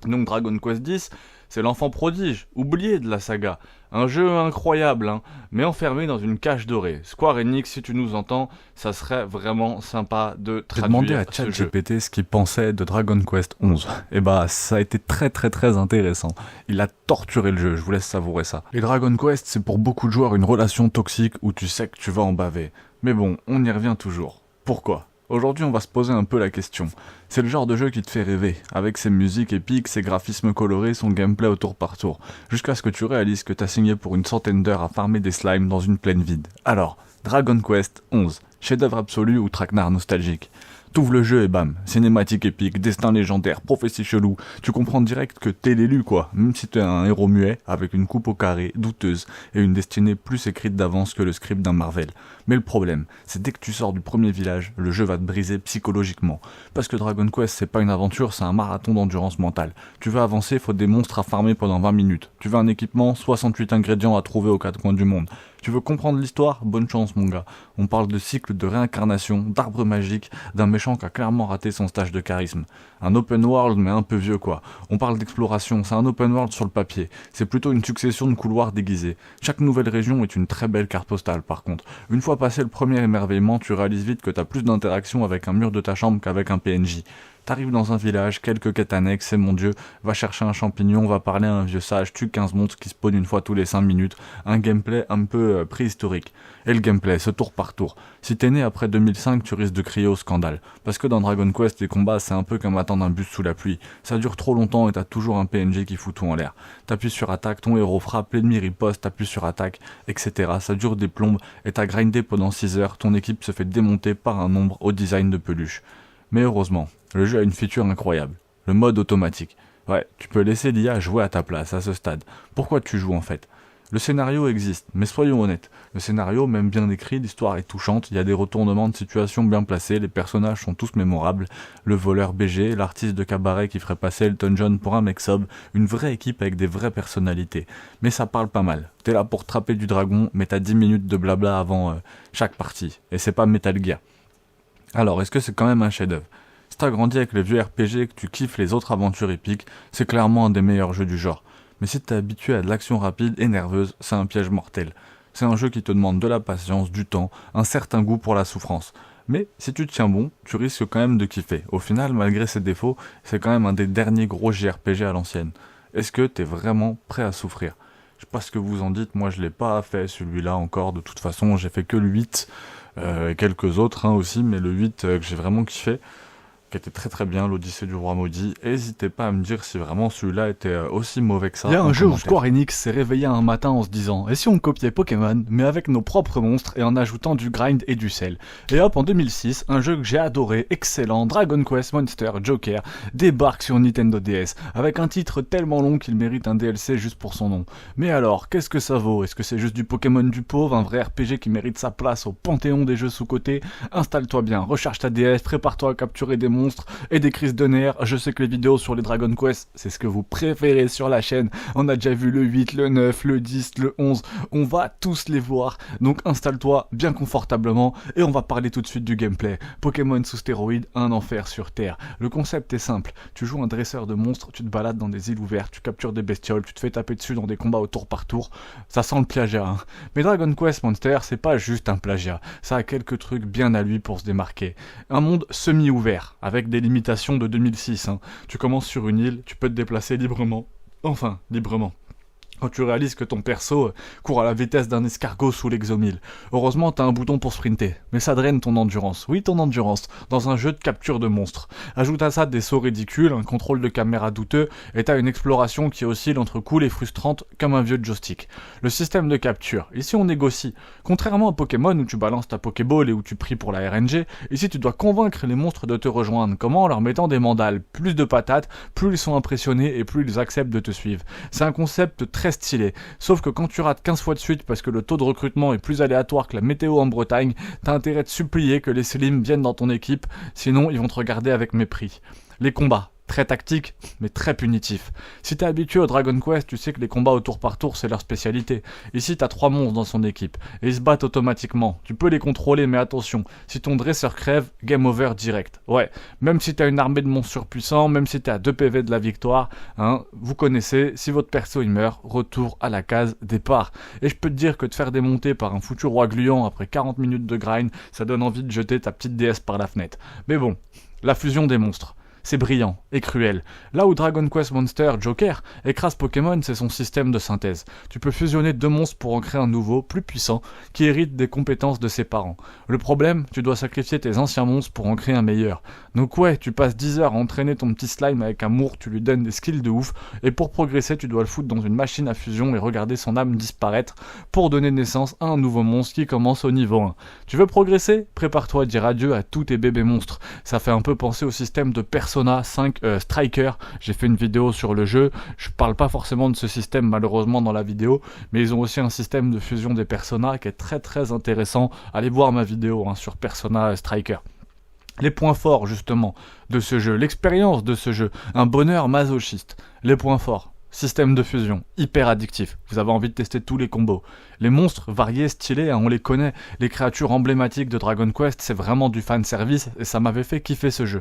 Donc Dragon Quest X, c'est l'enfant prodige, oublié de la saga. Un jeu incroyable, mais enfermé dans une cage dorée. Square Enix, si tu nous entends, ça serait vraiment sympa de traduire. J'ai demandé à ChatGPT ce qu'il pensait de Dragon Quest 11. Et ça a été très intéressant. Il a torturé le jeu, je vous laisse savourer ça. Et Dragon Quest, c'est pour beaucoup de joueurs une relation toxique où tu sais que tu vas en baver. Mais bon, on y revient toujours. Pourquoi ? Aujourd'hui, on va se poser un peu la question. C'est le genre de jeu qui te fait rêver, avec ses musiques épiques, ses graphismes colorés, son gameplay au tour par tour, jusqu'à ce que tu réalises que t'as signé pour une centaine d'heures à farmer des slimes dans une plaine vide. Alors, Dragon Quest 11, chef-d'œuvre absolu ou traquenard nostalgique? T'ouvres le jeu et bam, cinématique épique, destin légendaire, prophétie chelou, tu comprends direct que t'es l'élu quoi, même si t'es un héros muet, avec une coupe au carré, douteuse, et une destinée plus écrite d'avance que le script d'un Marvel. Mais le problème, c'est dès que tu sors du premier village, le jeu va te briser psychologiquement. Parce que Dragon Quest c'est pas une aventure, c'est un marathon d'endurance mentale. Tu veux avancer, faut des monstres à farmer pendant 20 minutes. Tu veux un équipement, 68 ingrédients à trouver aux quatre coins du monde. Tu veux comprendre l'histoire? Bonne chance mon gars. On parle de cycle de réincarnation, d'arbre magique, d'un méchant qui a clairement raté son stage de charisme. Un open world mais un peu vieux quoi. On parle d'exploration, c'est un open world sur le papier. C'est plutôt une succession de couloirs déguisés. Chaque nouvelle région est une très belle carte postale par contre. Une fois passé le premier émerveillement, tu réalises vite que t'as plus d'interaction avec un mur de ta chambre qu'avec un PNJ. T'arrives dans un village, quelques quêtes annexes, et mon dieu, va chercher un champignon, va parler à un vieux sage, tue 15 monstres qui spawnent une fois tous les 5 minutes, un gameplay un peu préhistorique. Et le gameplay, ce tour par tour. Si t'es né après 2005, tu risques de crier au scandale. Parce que dans Dragon Quest, les combats, c'est un peu comme attendre un bus sous la pluie. Ça dure trop longtemps et t'as toujours un PNJ qui fout tout en l'air. T'appuies sur attaque, ton héros frappe, l'ennemi riposte, t'appuies sur attaque, etc. Ça dure des plombes et t'as grindé pendant 6 heures, ton équipe se fait démonter par un nombre au design de peluche. Mais heureusement, le jeu a une feature incroyable, le mode automatique. Ouais, tu peux laisser l'IA jouer à ta place à ce stade. Pourquoi tu joues en fait? Le scénario existe, mais soyons honnêtes. Le scénario, même bien écrit, l'histoire est touchante, il y a des retournements de situation bien placés, les personnages sont tous mémorables. Le voleur BG, l'artiste de cabaret qui ferait passer Elton John pour un mec sobre, une vraie équipe avec des vraies personnalités. Mais ça parle pas mal. T'es là pour trapper du dragon, mais t'as 10 minutes de blabla avant chaque partie. Et c'est pas Metal Gear. Alors, est-ce que c'est quand même un chef-d'œuvre? Si t'as grandi avec les vieux RPG et que tu kiffes les autres aventures épiques, c'est clairement un des meilleurs jeux du genre. Mais si t'es habitué à de l'action rapide et nerveuse, c'est un piège mortel. C'est un jeu qui te demande de la patience, du temps, un certain goût pour la souffrance. Mais si tu te tiens bon, tu risques quand même de kiffer. Au final, malgré ses défauts, c'est quand même un des derniers gros JRPG à l'ancienne. Est-ce que t'es vraiment prêt à souffrir? Je sais pas ce que vous en dites, moi je l'ai pas fait celui-là encore, de toute façon j'ai fait que le 8, et quelques autres aussi, mais le 8 que j'ai vraiment kiffé, qui était très bien, l'Odyssée du Roi Maudit. N'hésitez pas à me dire si vraiment celui-là était aussi mauvais que ça. Il y a un jeu où Square Enix s'est réveillé un matin en se disant « Et si on copiait Pokémon, mais avec nos propres monstres et en ajoutant du grind et du sel ?» Et hop, en 2006, un jeu que j'ai adoré, excellent, Dragon Quest Monster Joker, débarque sur Nintendo DS, avec un titre tellement long qu'il mérite un DLC juste pour son nom. Mais alors, qu'est-ce que ça vaut? Est-ce que c'est juste du Pokémon du pauvre, un vrai RPG qui mérite sa place au panthéon des jeux sous-cotés? Installe-toi bien, recharge ta DS, prépare-toi à capturer des monstres monstres et des crises de nerfs. Je sais que les vidéos sur les Dragon Quest, c'est ce que vous préférez sur la chaîne. On a déjà vu le 8, le 9, le 10, le 11. On va tous les voir. Donc installe-toi bien confortablement et on va parler tout de suite du gameplay. Pokémon sous stéroïdes, un enfer sur Terre. Le concept est simple. Tu joues un dresseur de monstres, tu te balades dans des îles ouvertes, tu captures des bestioles, tu te fais taper dessus dans des combats au tour par tour. Ça sent le plagiat, hein. Mais Dragon Quest Monster, c'est pas juste un plagiat. Ça a quelques trucs bien à lui pour se démarquer. Un monde semi-ouvert, avec des limitations de 2006, hein. Tu commences sur une île, tu peux te déplacer librement. Enfin, librement. Quand tu réalises que ton perso court à la vitesse d'un escargot sous l'exomile. Heureusement, t'as un bouton pour sprinter, mais ça draine ton endurance. Oui, ton endurance, dans un jeu de capture de monstres. Ajoute à ça des sauts ridicules, un contrôle de caméra douteux, et t'as une exploration qui oscille entre cool et frustrante comme un vieux joystick. Le système de capture, ici on négocie. Contrairement à Pokémon où tu balances ta Pokéball et où tu pries pour la RNG, ici tu dois convaincre les monstres de te rejoindre. Comment? En leur mettant des mandales. Plus de patates, plus ils sont impressionnés et plus ils acceptent de te suivre. C'est un concept très stylé. Sauf que quand tu rates 15 fois de suite parce que le taux de recrutement est plus aléatoire que la météo en Bretagne, t'as intérêt de supplier que les slims viennent dans ton équipe, sinon ils vont te regarder avec mépris. Les combats. Très tactique, mais très punitif. Si t'es habitué au Dragon Quest, tu sais que les combats au tour par tour, c'est leur spécialité. Ici, t'as 3 monstres dans son équipe, et ils se battent automatiquement. Tu peux les contrôler, mais attention, si ton dresseur crève, game over direct. Ouais, même si t'as une armée de monstres surpuissants, même si t'es à 2 PV de la victoire, hein, vous connaissez, si votre perso il meurt, retour à la case départ. Et je peux te dire que de faire démonter par un foutu roi gluant après 40 minutes de grind, ça donne envie de jeter ta petite déesse par la fenêtre. Mais bon, la fusion des monstres. C'est brillant et cruel. Là où Dragon Quest Monster Joker écrase Pokémon, c'est son système de synthèse. Tu peux fusionner 2 monstres pour en créer un nouveau, plus puissant, qui hérite des compétences de ses parents. Le problème, tu dois sacrifier tes anciens monstres pour en créer un meilleur. Donc ouais, tu passes 10 heures à entraîner ton petit slime avec amour, tu lui donnes des skills de ouf, et pour progresser, tu dois le foutre dans une machine à fusion et regarder son âme disparaître pour donner naissance à un nouveau monstre qui commence au niveau 1. Tu veux progresser? Prépare-toi à dire adieu à tous tes bébés monstres. Ça fait un peu penser au système de Persona 5 Striker. J'ai fait une vidéo sur le jeu. Je parle pas forcément de ce système malheureusement dans la vidéo, mais ils ont aussi un système de fusion des Persona qui est très très intéressant. Allez voir ma vidéo sur Persona Striker. Les points forts justement de ce jeu, l'expérience de ce jeu, un bonheur masochiste. Les points forts. Système de fusion, hyper addictif, vous avez envie de tester tous les combos. Les monstres variés, stylés, on les connaît. Les créatures emblématiques de Dragon Quest, c'est vraiment du fanservice et ça m'avait fait kiffer ce jeu.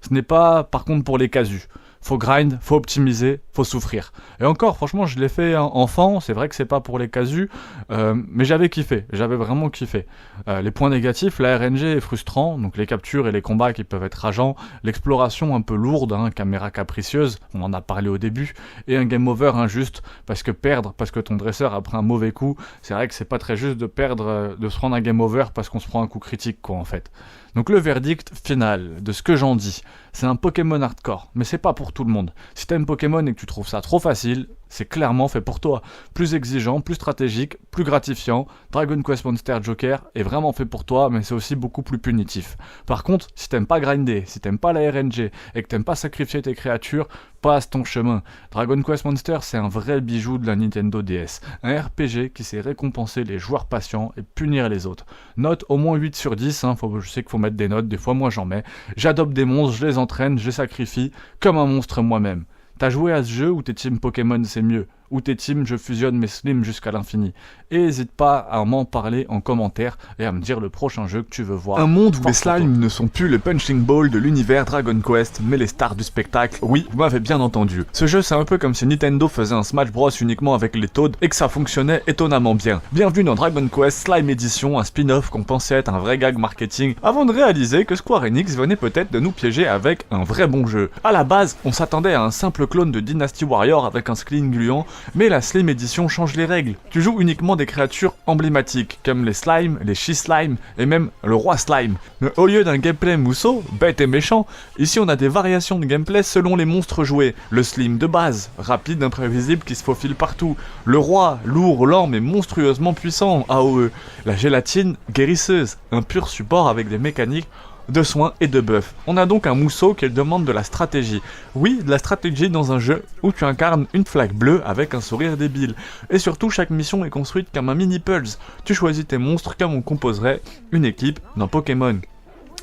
Ce n'est pas par contre pour les casus. Faut grind, faut optimiser, faut souffrir. Et encore, franchement, je l'ai fait enfant, c'est vrai que c'est pas pour les casus, mais j'avais kiffé, j'avais vraiment kiffé. Les points négatifs, la RNG est frustrant, donc les captures et les combats qui peuvent être rageants, l'exploration un peu lourde, caméra capricieuse, on en a parlé au début, et un game over injuste, parce que ton dresseur a pris un mauvais coup, c'est vrai que c'est pas très juste de perdre, de se prendre un game over parce qu'on se prend un coup critique, quoi, en fait. Donc le verdict final de ce que j'en dis, c'est un Pokémon hardcore, mais c'est pas pour tout le monde. Si t'aimes Pokémon et que tu trouves ça trop facile, c'est clairement fait pour toi. Plus exigeant, plus stratégique, plus gratifiant, Dragon Quest Monster Joker est vraiment fait pour toi, mais c'est aussi beaucoup plus punitif. Par contre, si t'aimes pas grinder, si t'aimes pas la RNG, et que t'aimes pas sacrifier tes créatures, passe ton chemin. Dragon Quest Monster, c'est un vrai bijou de la Nintendo DS. Un RPG qui sait récompenser les joueurs patients et punir les autres. Note au moins 8 sur 10, je sais qu'il faut mettre des notes, des fois moi j'en mets. J'adopte des monstres, je les entraîne, je les sacrifie, comme un monstre moi-même. T'as joué à ce jeu ou t'es team Pokémon c'est mieux? Ou t'es team je fusionne mes slims jusqu'à l'infini? Et n'hésite pas à m'en parler en commentaire et à me dire le prochain jeu que tu veux voir. Un monde où les slimes ne sont plus les punching balls de l'univers Dragon Quest, mais les stars du spectacle. Oui, vous m'avez bien entendu. Ce jeu c'est un peu comme si Nintendo faisait un Smash Bros uniquement avec les Toads et que ça fonctionnait étonnamment bien. Bienvenue dans Dragon Quest Slime Edition, un spin-off qu'on pensait être un vrai gag marketing, avant de réaliser que Square Enix venait peut-être de nous piéger avec un vrai bon jeu. À la base, on s'attendait à un simple clone de Dynasty Warrior avec un skin gluant, mais la Slim Edition change les règles. Tu joues uniquement des créatures emblématiques, comme les Slimes, les She-Slime et même le Roi Slime. Mais au lieu d'un gameplay mousseau, bête et méchant, ici on a des variations de gameplay selon les monstres joués. Le Slim de base, rapide, imprévisible, qui se faufile partout. Le Roi, lourd, lent mais monstrueusement puissant, AOE. La Gélatine, guérisseuse, un pur support avec des mécaniques de soins et de buff. On a donc un mousseau qui demande de la stratégie. Oui, de la stratégie dans un jeu où tu incarnes une flaque bleue avec un sourire débile. Et surtout, chaque mission est construite comme un mini Pulse. Tu choisis tes monstres comme on composerait une équipe dans Pokémon.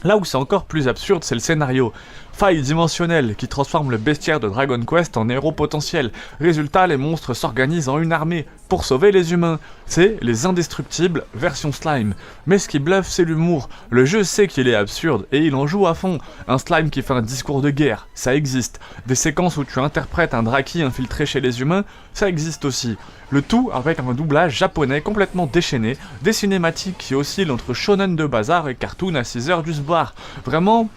Là où c'est encore plus absurde, c'est le scénario. Faille dimensionnelle qui transforme le bestiaire de Dragon Quest en héros potentiel. Résultat, les monstres s'organisent en une armée pour sauver les humains. C'est les indestructibles version slime. Mais ce qui bluffe, c'est l'humour. Le jeu sait qu'il est absurde et il en joue à fond. Un slime qui fait un discours de guerre, ça existe. Des séquences où tu interprètes un Draki infiltré chez les humains, ça existe aussi. Le tout avec un doublage japonais complètement déchaîné, des cinématiques qui oscillent entre shonen de bazar et cartoon à 6h du sbar. Vraiment,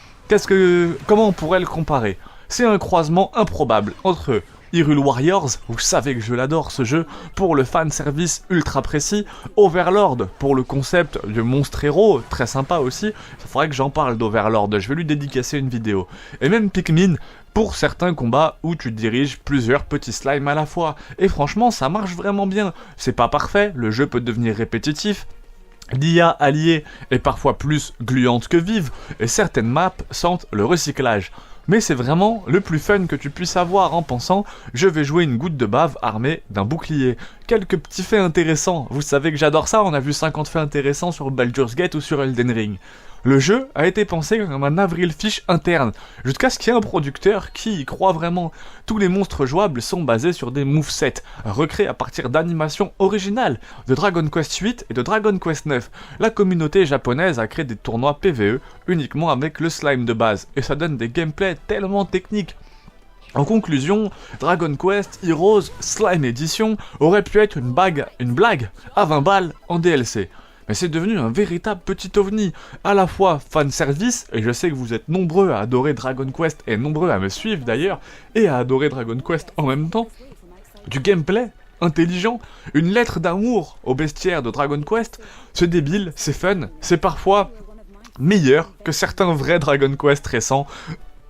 comment on pourrait le comparer? C'est un croisement improbable entre Hyrule Warriors, vous savez que je l'adore ce jeu, pour le fanservice ultra précis, Overlord, pour le concept de monstre héros, très sympa aussi, il faudrait que j'en parle d'Overlord, je vais lui dédicacer une vidéo, et même Pikmin, pour certains combats où tu diriges plusieurs petits slimes à la fois, et franchement ça marche vraiment bien, c'est pas parfait, le jeu peut devenir répétitif, l'IA alliée est parfois plus gluante que vive, et certaines maps sentent le recyclage. Mais c'est vraiment le plus fun que tu puisses avoir en pensant « je vais jouer une goutte de bave armée d'un bouclier ». Quelques petits faits intéressants, vous savez que j'adore ça, on a vu 50 faits intéressants sur Baldur's Gate ou sur Elden Ring. Le jeu a été pensé comme un Avril Fish interne, jusqu'à ce qu'il y ait un producteur qui y croit vraiment. Tous les monstres jouables sont basés sur des movesets, recréés à partir d'animations originales de Dragon Quest VIII et de Dragon Quest IX. La communauté japonaise a créé des tournois PvE uniquement avec le slime de base, et ça donne des gameplays tellement techniques. En conclusion, Dragon Quest Heroes Slime Edition aurait pu être une blague à 20 balles en DLC. Mais c'est devenu un véritable petit ovni, à la fois fanservice, et je sais que vous êtes nombreux à adorer Dragon Quest, et nombreux à me suivre d'ailleurs, et à adorer Dragon Quest en même temps, du gameplay intelligent, une lettre d'amour au bestiaire de Dragon Quest, c'est débile, c'est fun, c'est parfois meilleur que certains vrais Dragon Quest récents.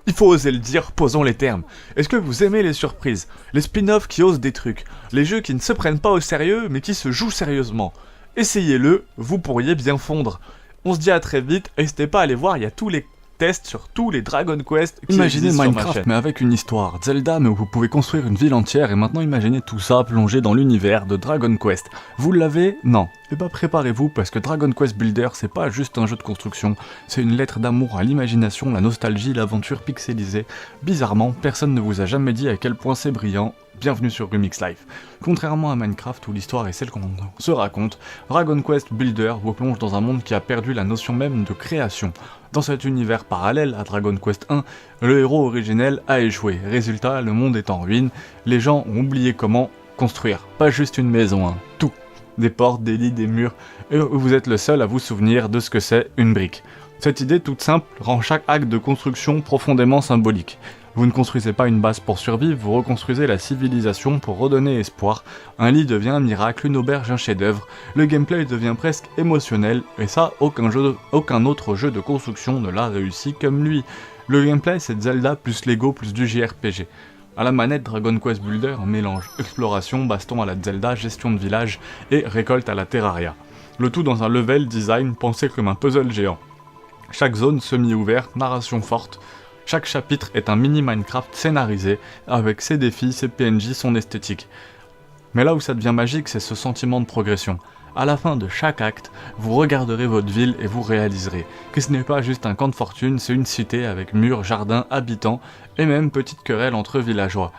Il faut oser le dire, posons les termes. Est-ce que vous aimez les surprises, les spin-offs qui osent des trucs, les jeux qui ne se prennent pas au sérieux mais qui se jouent sérieusement? Essayez-le, vous pourriez bien fondre. On se dit à très vite, n'hésitez pas à aller voir, il y a tous les tests sur tous les Dragon Quest qui Imaginez existent sur ma Minecraft chaîne. mais avec une histoire, Zelda mais où vous pouvez construire une ville entière et maintenant imaginez tout ça plongé dans l'univers de Dragon Quest. Vous l'avez? Non. Et bah préparez-vous parce que Dragon Quest Builder c'est pas juste un jeu de construction, c'est une lettre d'amour à l'imagination, la nostalgie, l'aventure pixelisée. Bizarrement, personne ne vous a jamais dit à quel point c'est brillant. Bienvenue sur Remix Life. Contrairement à Minecraft où l'histoire est celle qu'on se raconte, Dragon Quest Builder vous plonge dans un monde qui a perdu la notion même de création. Dans cet univers parallèle à Dragon Quest 1, le héros originel a échoué. Résultat, le monde est en ruine, les gens ont oublié comment construire. Pas juste une maison, hein, tout. Des portes, des lits, des murs, et vous êtes le seul à vous souvenir de ce que c'est une brique. Cette idée toute simple rend chaque acte de construction profondément symbolique. Vous ne construisez pas une base pour survivre, vous reconstruisez la civilisation pour redonner espoir. Un lit devient un miracle, une auberge un chef-d'œuvre. Le gameplay devient presque émotionnel, et ça, aucun autre jeu de construction ne l'a réussi comme lui. Le gameplay, c'est Zelda plus Lego plus du JRPG. À la manette, Dragon Quest Builder mélange exploration, baston à la Zelda, gestion de village et récolte à la Terraria. Le tout dans un level design pensé comme un puzzle géant. Chaque zone semi-ouverte, narration forte. Chaque chapitre est un mini Minecraft scénarisé, avec ses défis, ses PNJ, son esthétique. Mais là où ça devient magique, c'est ce sentiment de progression. À la fin de chaque acte, vous regarderez votre ville et vous réaliserez que ce n'est pas juste un camp de fortune, c'est une cité avec murs, jardins, habitants, et même petite querelle entre villageois.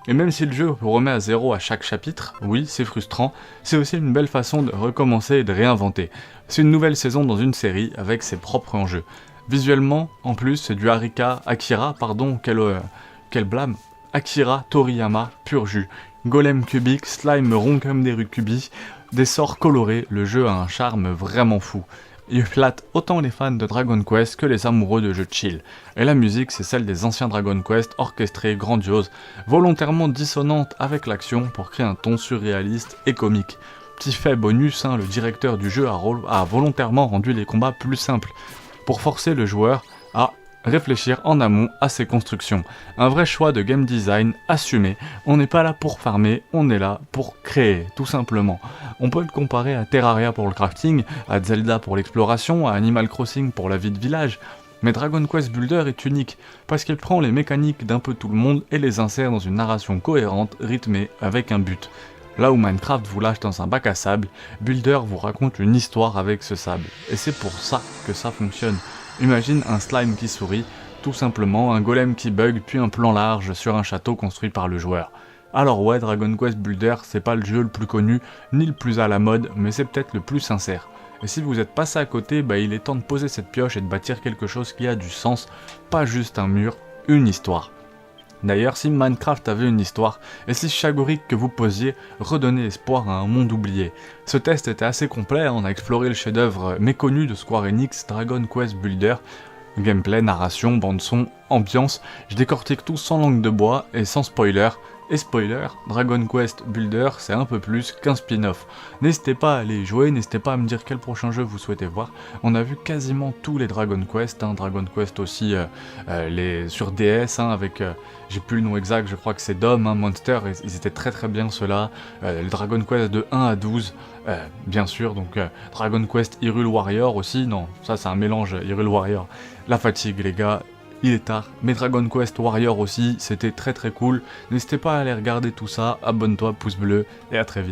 Et même si le jeu vous remet à zéro à chaque chapitre, oui, c'est frustrant, c'est aussi une belle façon de recommencer et de réinventer. C'est une nouvelle saison dans une série avec ses propres enjeux. Visuellement, en plus, c'est du Akira, quel blâme, Akira Toriyama, pur jus. Golem cubique, slime rond comme des rukubis, des sorts colorés, le jeu a un charme vraiment fou. Il flatte autant les fans de Dragon Quest que les amoureux de jeux chill. Et la musique, c'est celle des anciens Dragon Quest, orchestrée, grandiose, volontairement dissonante avec l'action pour créer un ton surréaliste et comique. Petit fait bonus, le directeur du jeu a volontairement rendu les combats plus simples, pour forcer le joueur à réfléchir en amont à ses constructions. Un vrai choix de game design assumé, on n'est pas là pour farmer, on est là pour créer, tout simplement. On peut le comparer à Terraria pour le crafting, à Zelda pour l'exploration, à Animal Crossing pour la vie de village, mais Dragon Quest Builder est unique, parce qu'il prend les mécaniques d'un peu tout le monde et les insère dans une narration cohérente, rythmée, avec un but. Là où Minecraft vous lâche dans un bac à sable, Builder vous raconte une histoire avec ce sable. Et c'est pour ça que ça fonctionne. Imagine un slime qui sourit, tout simplement un golem qui bug, puis un plan large sur un château construit par le joueur. Alors ouais, Dragon Quest Builder, c'est pas le jeu le plus connu, ni le plus à la mode, mais c'est peut-être le plus sincère. Et si vous êtes passé à côté, il est temps de poser cette pioche et de bâtir quelque chose qui a du sens, pas juste un mur, une histoire. D'ailleurs, si Minecraft avait une histoire, et si chaque brique que vous posiez redonnait espoir à un monde oublié. Ce test était assez complet, on a exploré le chef-d'œuvre méconnu de Square Enix, Dragon Quest Builder. Gameplay, narration, bande-son, ambiance, je décortique tout sans langue de bois et sans spoiler. Et spoiler, Dragon Quest Builder c'est un peu plus qu'un spin-off. N'hésitez pas à aller y jouer, n'hésitez pas à me dire quel prochain jeu vous souhaitez voir. On a vu quasiment tous les Dragon Quest, Dragon Quest aussi les sur DS avec, j'ai plus le nom exact, je crois que c'est Dom, Monster, ils étaient très très bien ceux-là. Le Dragon Quest de 1 à 12, bien sûr, donc Dragon Quest Hyrule Warrior aussi, non, ça c'est un mélange Hyrule Warrior. La fatigue les gars. Il est tard, mais Dragon Quest Warrior aussi, c'était très très cool. N'hésitez pas à aller regarder tout ça, abonne-toi, pouce bleu, et à très vite.